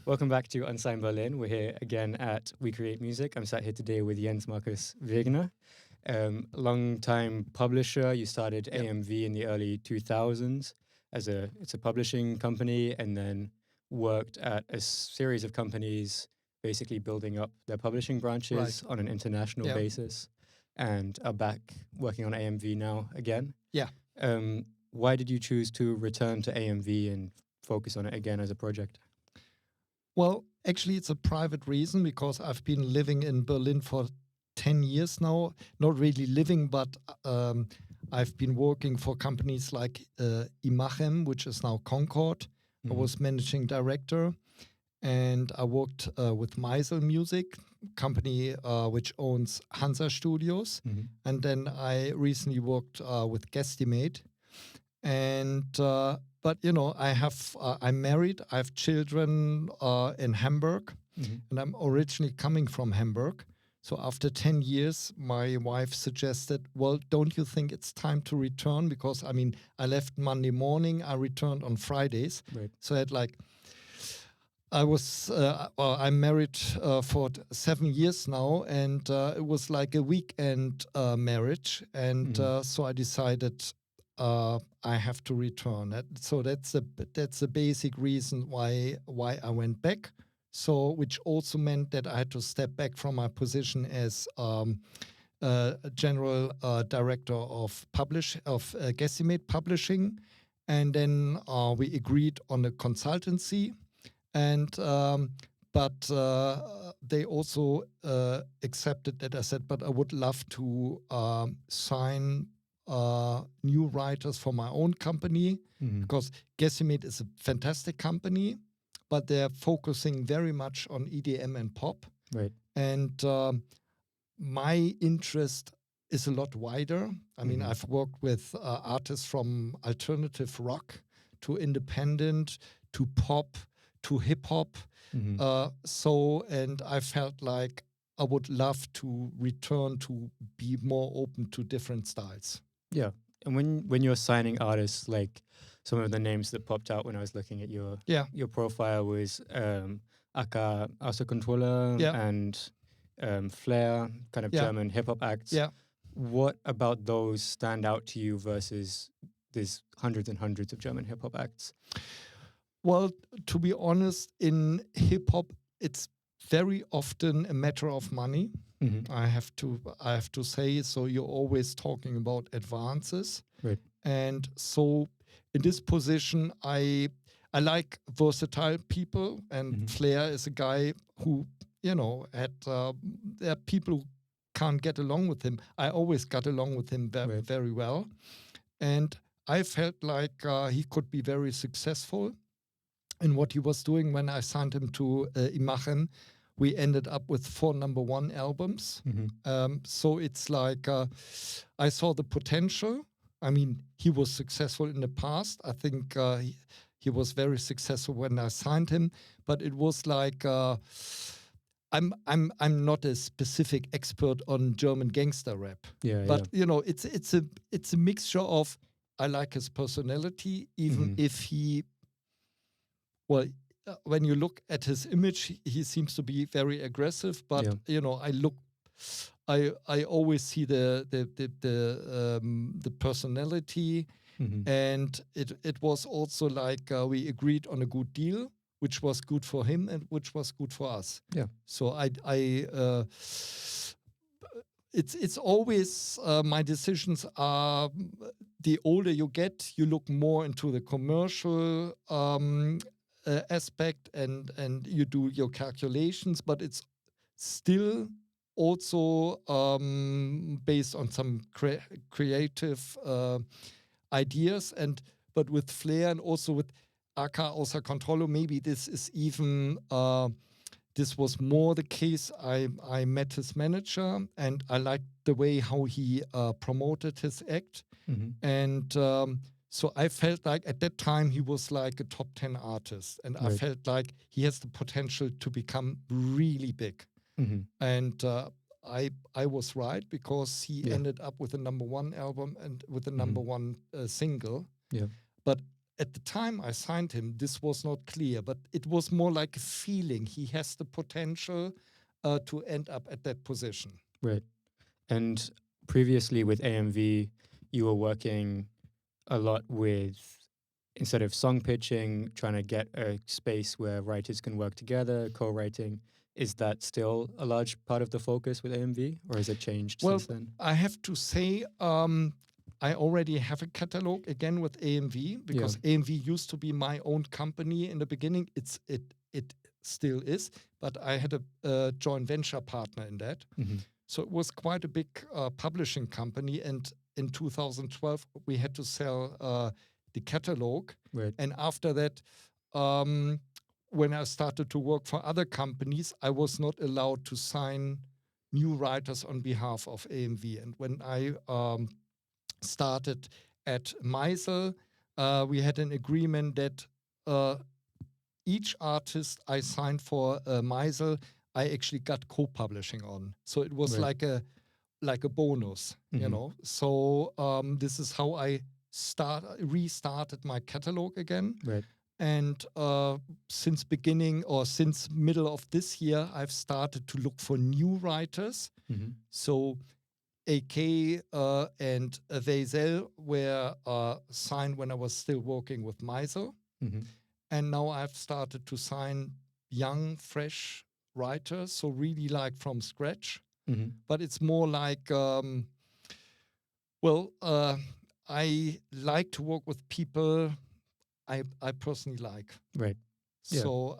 Welcome back to Unsigned Berlin. We're here again at WeCreateMusic. I'm sat here today with Jens-Markus Wegener, long-time publisher. You started AMV in the early 2000s it's a publishing company, and then worked at a series of companies, basically building up their publishing branches on an international basis, and are back working on AMV now again. Yeah. Why did you choose to return to AMV and focus on it again as a project? Well, actually, it's a private reason because I've been living in Berlin for 10 years now. Not really living, but I've been working for companies like Imachem, which is now Concord. I was managing director, and I worked with Meisel Music, company which owns Hansa Studios. And then I recently worked with Guesstimate. And but you know, I'm married. I have children in Hamburg, and I'm originally coming from Hamburg. So after 10 years, my wife suggested, well, don't you think it's time to return? Because, I mean, I left Monday morning, I returned on Fridays. Right. So I'm married for 7 years now, and it was like a weekend marriage. And so I decided I have to return. So that's the basic reason why I went back. So, which also meant that I had to step back from my position as general director of Guesstimate Publishing, and then we agreed on a consultancy, and but they also accepted that. I said, but I would love to sign new writers for my own company, because Guesstimate is a fantastic company, but they're focusing very much on EDM and pop. Right. And my interest is a lot wider. I mean, I've worked with artists from alternative rock to independent to pop to hip hop. And I felt like I would love to return to be more open to different styles. Yeah. And when you're signing artists, like some of the names that popped out when I was looking at your profile was AK Ausserkontrolle and FLER, kind of German hip-hop acts. Yeah. What about those stand out to you versus these hundreds and hundreds of German hip-hop acts? Well, to be honest, in hip-hop, it's very often a matter of money. I have to say. So you're always talking about advances, right? And so in this position, I like versatile people, and FLER is a guy who, you know, there are people who can't get along with him. I always got along with him very well, and I felt like he could be very successful in what he was doing. When I signed him to Imachem, we ended up with 4 #1 albums. So it's like I saw the potential. I mean, he was successful in the past. I think he was very successful when I signed him. But it was like I'm not a specific expert on German gangster rap. But you know, it's a mixture of, I like his personality, even if he, well, when you look at his image, he seems to be very aggressive. But you know, I always see the personality, and it was also like we agreed on a good deal, which was good for him and which was good for us. Yeah. So it's always my decisions are, the older you get, you look more into the commercial aspect, and you do your calculations, but it's still also based on some creative ideas. But with FLER and also with AK Ausserkontrolle, maybe this is even this was more the case. I met his manager, and I liked the way how he promoted his act, and so I felt like at that time he was like a top 10 artist, and I felt like he has the potential to become really big. And I was right, because he ended up with a #1 album and with a #1 single. Yeah. But at the time I signed him, this was not clear, but it was more like a feeling. He has the potential to end up at that position. Right. And previously with AMV, you were working a lot with, instead of song pitching, trying to get a space where writers can work together, co-writing. Is that still a large part of the focus with AMV, or has it changed since then? I have to say, I already have a catalog again with AMV, because AMV used to be my own company in the beginning. It still is, but I had a joint venture partner in that. So it was quite a big publishing company, and in 2012 we had to sell the catalog. Right. And after that, when I started to work for other companies, I was not allowed to sign new writers on behalf of AMV. And when I started at Meisel, we had an agreement that each artist I signed for Meisel, I actually got co-publishing on. So it was like a bonus, you know. So this is how I restarted my catalog again. Right. And since beginning, or since middle of this year, I've started to look for new writers. So AK and Weisel were signed when I was still working with Meisel. And now I've started to sign young, fresh writers, so really like from scratch. But it's more like, I like to work with people I personally like. Right. So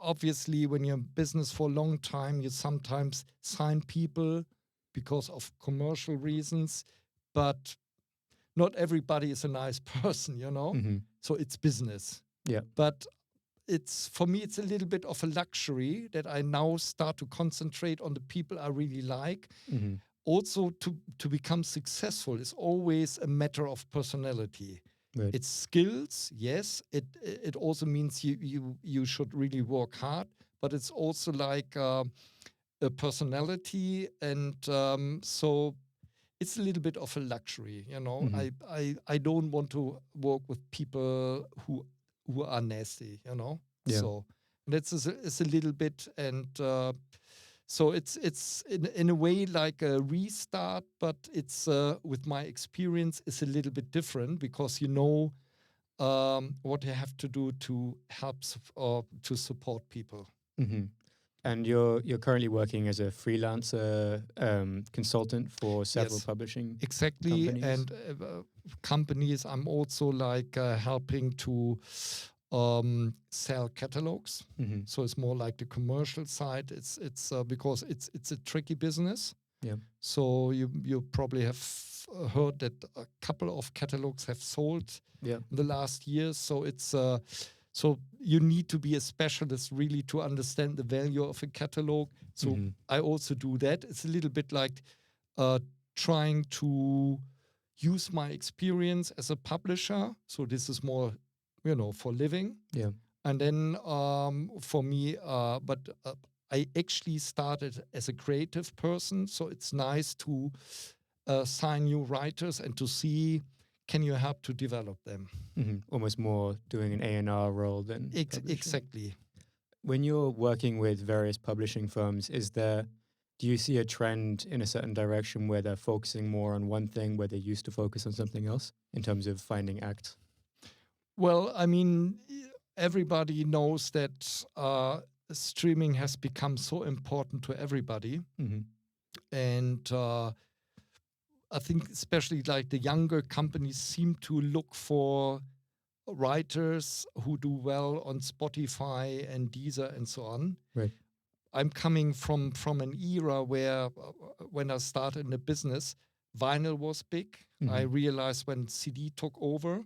obviously, when you're in business for a long time, you sometimes sign people because of commercial reasons, but not everybody is a nice person, you know? So it's business. Yeah. But for me, it's a little bit of a luxury that I now start to concentrate on the people I really like. Also, to become successful is always a matter of personality. Right. It's skills, yes. It also means you should really work hard, but it's also like a personality, and so it's a little bit of a luxury, you know. I don't want to work with people who are nasty, you know. So that's it's a little bit, and so it's in a way like a restart, but it's with my experience is a little bit different, because you know what you have to do to help or to support people. And you're currently working as a freelancer consultant for several publishing companies. And companies. I'm also like helping to sell catalogs. So it's more like the commercial side. It's because it's a tricky business. So you probably have heard that a couple of catalogs have sold in the last years. So it's so you need to be a specialist really to understand the value of a catalog. So I also do that. It's a little bit like trying to use my experience as a publisher. So this is more, you know, for living. And then for me, but I actually started as a creative person. So it's nice to sign new writers and to see, can you help to develop them? Almost more doing an A&R role than exactly. When you're working with various publishing firms, do you see a trend in a certain direction where they're focusing more on one thing where they used to focus on something else in terms of finding acts? Well, I mean, everybody knows that streaming has become so important to everybody. And I think especially like the younger companies seem to look for writers who do well on Spotify and Deezer and so on. Right. I'm coming from an era where when I started in the business, vinyl was big. I realized when CD took over.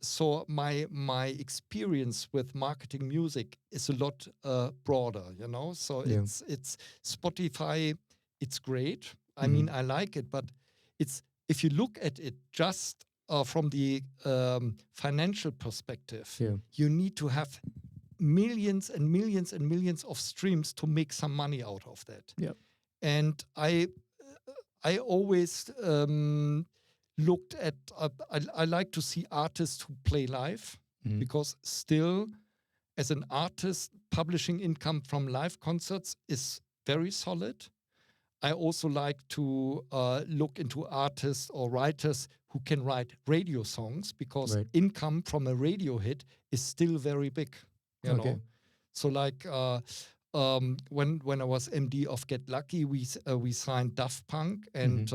So my experience with marketing music is a lot broader, you know. So it's Spotify. It's great. I mean, I like it, but it's, if you look at it just from the financial perspective, you need to have millions and millions and millions of streams to make some money out of that. And I always looked at, I like to see artists who play live, because still, as an artist, publishing income from live concerts is very solid. I also like to look into artists or writers who can write radio songs, because income from a radio hit is still very big, you know. So like when I was MD of Get Lucky, we signed Daft Punk, and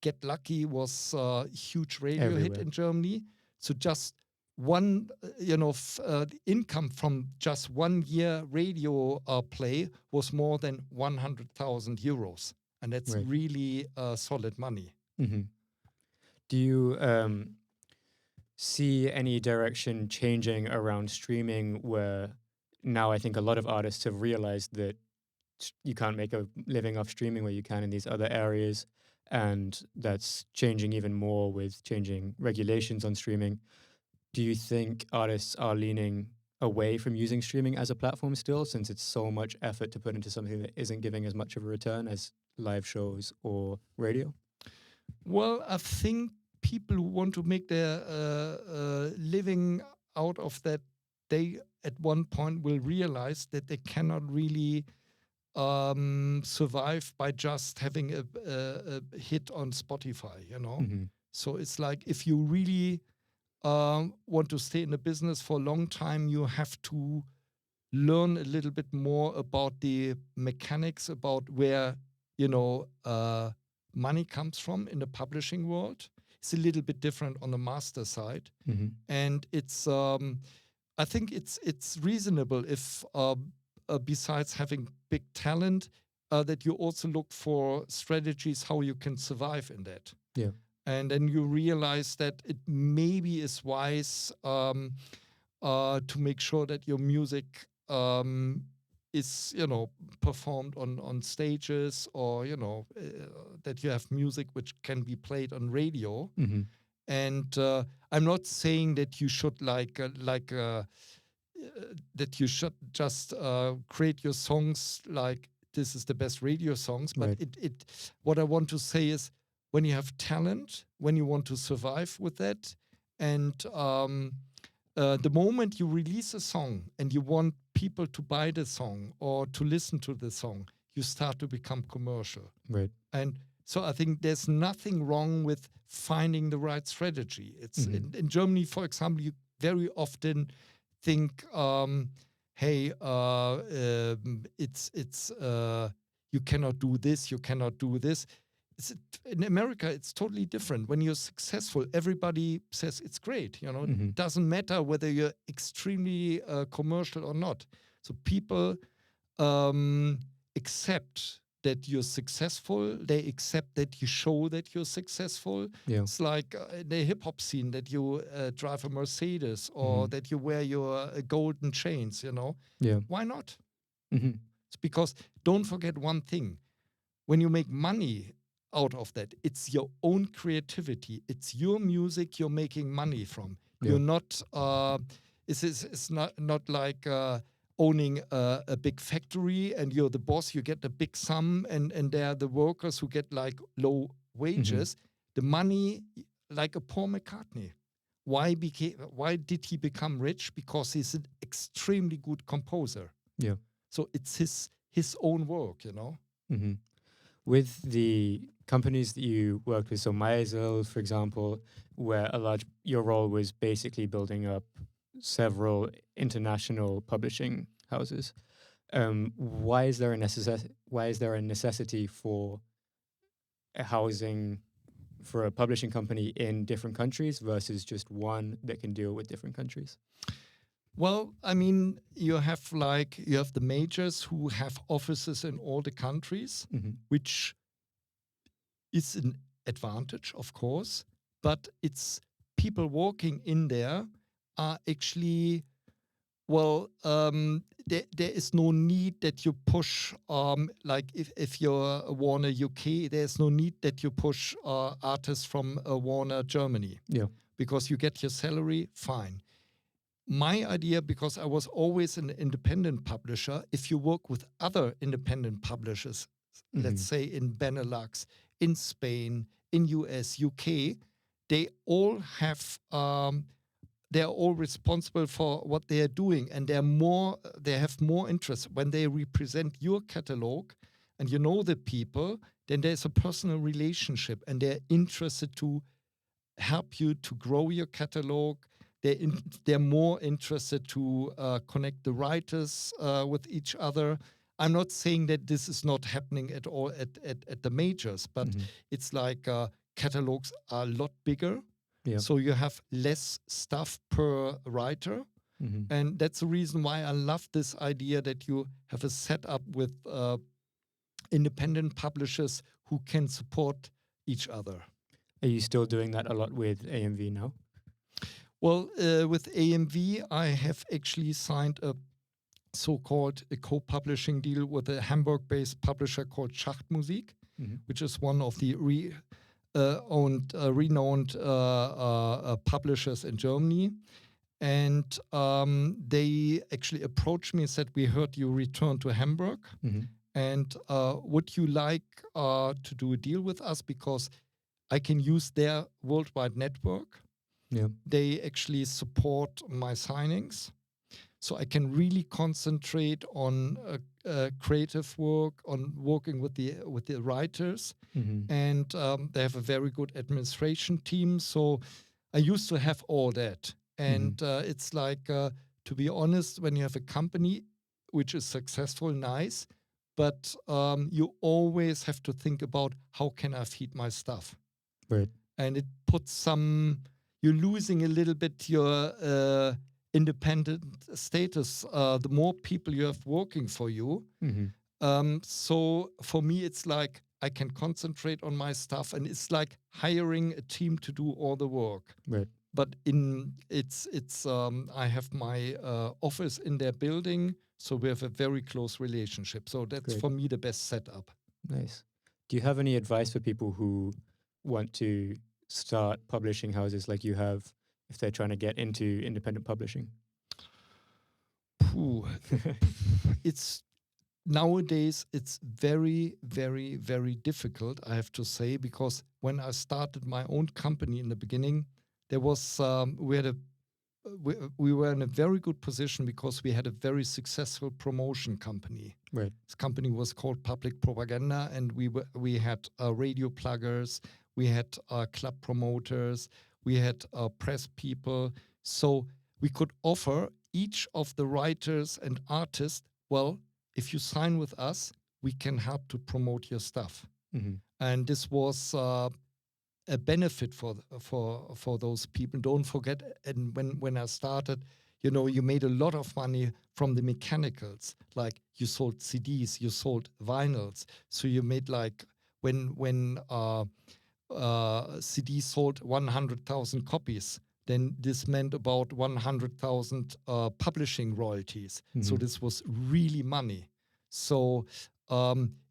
Get Lucky was a huge radio hit in Germany. So just one, the income from just 1 year radio play was more than 100,000 euros. And that's really solid money. Do you see any direction changing around streaming, where now I think a lot of artists have realized that you can't make a living off streaming where you can in these other areas, and that's changing even more with changing regulations on streaming. Do you think artists are leaning away from using streaming as a platform still, since it's so much effort to put into something that isn't giving as much of a return as live shows or radio? Well, I think people who want to make their living out of that, they at one point will realize that they cannot really survive by just having a hit on Spotify, you know? So it's like, if you really want to stay in the business for a long time, you have to learn a little bit more about the mechanics, about where, money comes from in the publishing world. It's a little bit different on the master side. And it's, I think it's reasonable if, besides having big talent, that you also look for strategies how you can survive in that. And then you realize that it maybe is wise to make sure that your music is, performed on stages, or, that you have music which can be played on radio. And I'm not saying that you should that you should just create your songs like this is the best radio songs. But what I want to say is, when you have talent, when you want to survive with that, and the moment you release a song and you want people to buy the song or to listen to the song, you start to become commercial. And so I think there's nothing wrong with finding the right strategy. It's in Germany, for example, you very often think, hey, it's you cannot do this, you cannot do this. In America, it's totally different. When you're successful, everybody says it's great. It doesn't matter whether you're extremely commercial or not. So people accept that you're successful. They accept that you show that you're successful. It's like in the hip hop scene, that you drive a Mercedes, or that you wear your golden chains. Why not? It's because, don't forget one thing: when you make money out of that, it's your own creativity. It's your music you're making money from. You're not. It's not like owning a big factory and you're the boss. You get the big sum, and they're the workers who get like low wages. The money, like a Paul McCartney. Why did he become rich? Because he's an extremely good composer. So it's his own work, With the companies that you worked with, so Meisel, for example, where your role was basically building up several international publishing houses. Why is there a necessity for a housing for a publishing company in different countries versus just one that can deal with different countries? Well, I mean, you have the majors who have offices in all the countries, which is an advantage, of course, but it's people working in there are actually, there is no need that you push, like if you're a Warner UK, there's no need that you push artists from Warner Germany. Because you get your salary, fine. My idea, because I was always an independent publisher, if you work with other independent publishers, let's say in Benelux, in Spain, in US, UK, they all have they're all responsible for what they are doing, and they have more interest when they represent your catalog, and you know the people. Then there's a personal relationship, and they're interested to help you to grow your catalog. They're more interested to connect the writers with each other. I'm not saying that this is not happening at all at the majors, but it's like catalogs are a lot bigger. Yeah. So you have less stuff per writer. And that's the reason why I love this idea that you have a setup with independent publishers who can support each other. Are you still doing that a lot with AMV now? Well, with AMV, I have actually signed a so-called co-publishing deal with a Hamburg-based publisher called Sheath, which is one of the renowned publishers in Germany. And they actually approached me and said, "We heard you return to Hamburg, and would you like to do a deal with us? Because I can use their worldwide network. Yeah. They actually support my signings, so I can really concentrate on creative work, on working with the writers, and they have a very good administration team. So I used to have all that, and it's like, to be honest, when you have a company which is successful, nice, but you always have to think about how can I feed my stuff. Right. And it puts you're losing a little bit your independent status the more people you have working for you. So for me, it's like I can concentrate on my stuff, and it's like hiring a team to do all the work. Right. But I have my office in their building, so we have a very close relationship. So that's Great. for me the best setup. Nice. Do you have any advice for people who want to start publishing houses like you have, if they're trying to get into independent publishing? Nowadays it's very, very, very difficult, I have to say, because when I started my own company in the beginning, there was we were in a very good position because we had a very successful promotion company. Right. This company was called Public Propaganda, and we had radio pluggers, we had club promoters, we had press people. So we could offer each of the writers and artists, well, if you sign with us, we can help to promote your stuff. And this was a benefit for those people. Don't forget, and when I started, you made a lot of money from the mechanicals. Like you sold CDs, you sold vinyls. So you made like when CDs sold 100,000 copies, then this meant about 100,000 publishing royalties. So this was really money. So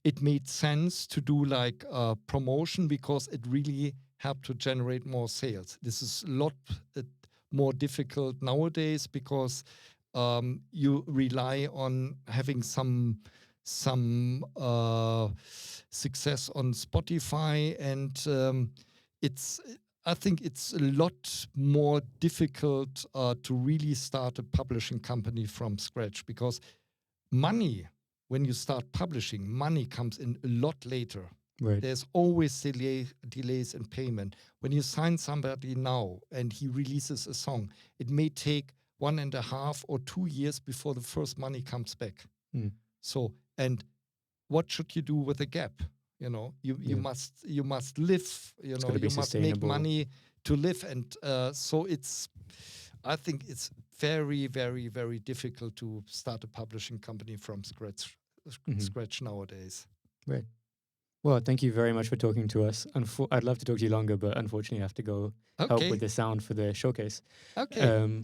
it made sense to do like promotion because it really helped to generate more sales. This is a lot more difficult nowadays because you rely on having some success on Spotify, and I think it's a lot more difficult to really start a publishing company from scratch, because money, when you start publishing, money comes in a lot later. Right. There's always delays in payment. When you sign somebody now and he releases a song, it may take 1.5 or 2 years before the first money comes back. So, and what should you do with a gap? You must live. You must make money to live, and so I think it's very, very, very difficult to start a publishing company from scratch nowadays. Right. Well, thank you very much for talking to us. I'd love to talk to you longer, but unfortunately I have to go help with the sound for the showcase. Okay.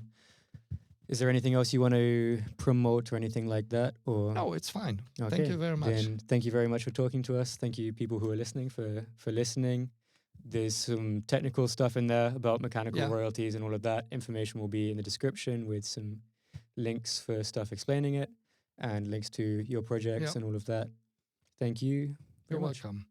Is there anything else you want to promote or anything like that? Or no, it's fine. Okay. Thank you very much. Then thank you very much for talking to us. Thank you, people who are listening, for listening. There's some technical stuff in there about mechanical royalties and all of that. Information will be in the description with some links for stuff explaining it and links to your projects and all of that. Thank you. You're welcome.